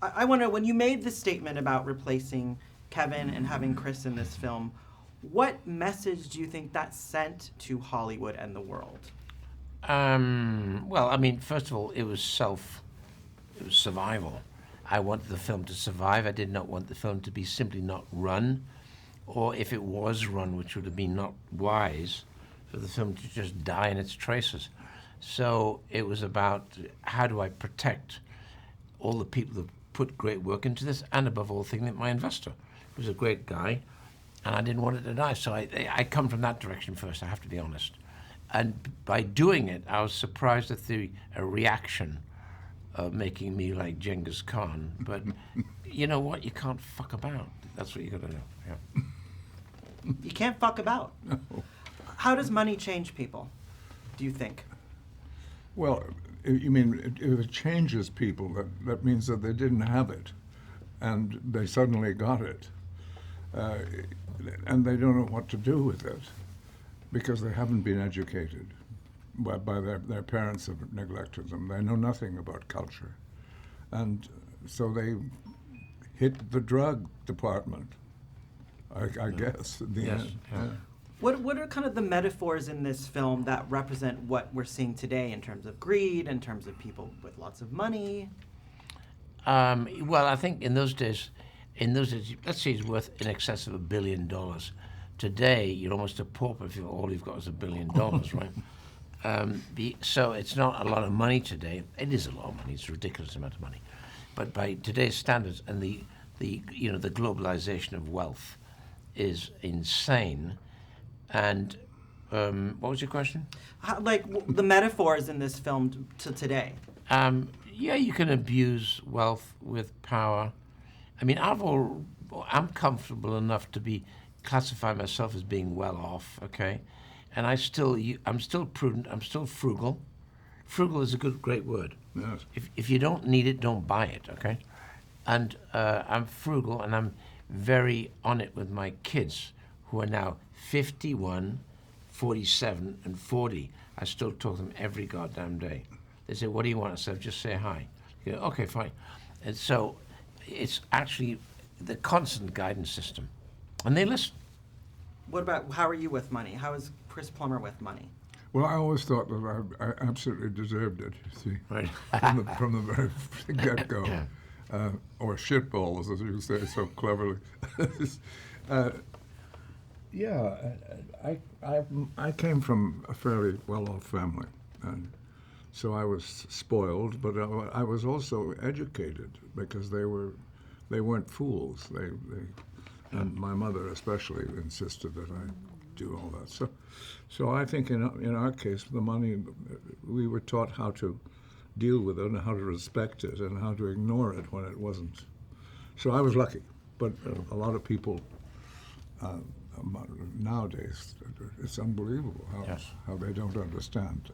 I wonder, when you made the statement about replacing Kevin and having Chris in this film, what message do you think that sent to Hollywood and the world? Well, I mean, first of all, it was survival. I wanted the film to survive. I did not want the film to be simply not run, or if it was run, which would have been not wise, for the film to just die in its traces. So it was about how do I protect all the people that put great work into this, and above all thing, my investor, who's a great guy, and I didn't want it to die. So I come from that direction first, I have to be honest. And by doing it, I was surprised at the reaction of making me like Genghis Khan. But you know what? You can't fuck about. That's what you got to do. Yeah. You can't fuck about. No. How does money change people, do you think? Well, you mean if it changes people, that means that they didn't have it, and they suddenly got it, and they don't know what to do with it, because they haven't been educated. By their parents have neglected them. They know nothing about culture, and so they hit the drug department, I guess, at the Yes, end. yeah. What are kind of the metaphors in this film that represent what we're seeing today in terms of greed, in terms of people with lots of money? Well, I think in those days, let's say it's worth in excess of $1 billion. Today, you're almost a pauper if all you've got is $1 billion, right? So it's not a lot of money today. It is a lot of money. It's a ridiculous amount of money. But by today's standards and the globalization of wealth is insane. And what was your question? The metaphors in this film to today. Yeah, you can abuse wealth with power. I mean, I'm comfortable enough to classify myself as being well off, okay? And I'm still prudent. I'm still frugal. Frugal is a great word. Yes. If you don't need it, don't buy it, okay? And I'm frugal, and I'm very on it with my kids, who are now 51, 47, and 40. I still talk to them every goddamn day. They say, "What do you want?" I said, "Just say hi." You go, "Okay, fine." And so it's actually the constant guidance system. And they listen. What about, how are you with money? How is Chris Plummer with money? Well, I always thought that I absolutely deserved it, you see, Right. from the very get-go. Or shitballs, as you say so cleverly. I came from a fairly well-off family, and so I was spoiled, but I was also educated because they weren't fools. And my mother especially insisted that I do all that. So I think in our case, the money, we were taught how to deal with it and how to respect it and how to ignore it when it wasn't. So I was lucky, but a lot of people nowadays, it's unbelievable how they don't understand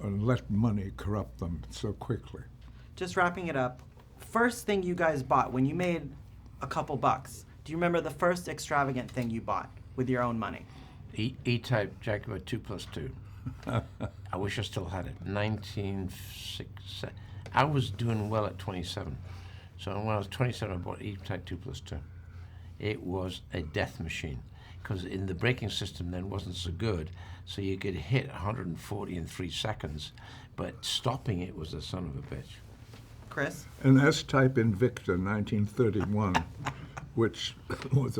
and let money corrupt them so quickly. Just wrapping it up, first thing you guys bought when you made a couple bucks, do you remember the first extravagant thing you bought with your own money? E-type Jaguar 2+2. I wish I still had it. 1967. I was doing well at 27. So when I was 27, I bought E-type 2+2. It was a death machine because in the braking system then wasn't so good. So you could hit 140 in 3 seconds, but stopping it was a son of a bitch. Chris? An S-type Invicta 1931, which was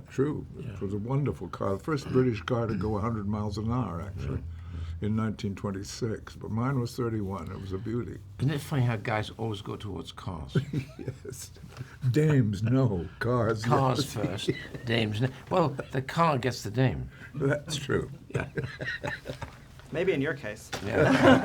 true. Yeah. It was a wonderful car. The first British car to go 100 miles an hour, actually, in 1926. But mine was 31. It was a beauty. Isn't it funny how guys always go towards cars? Yes. Dames, no. Cars. Cars yes. first, dames. Well, the car gets the dame. That's true. Yeah. Maybe in your case. Yeah.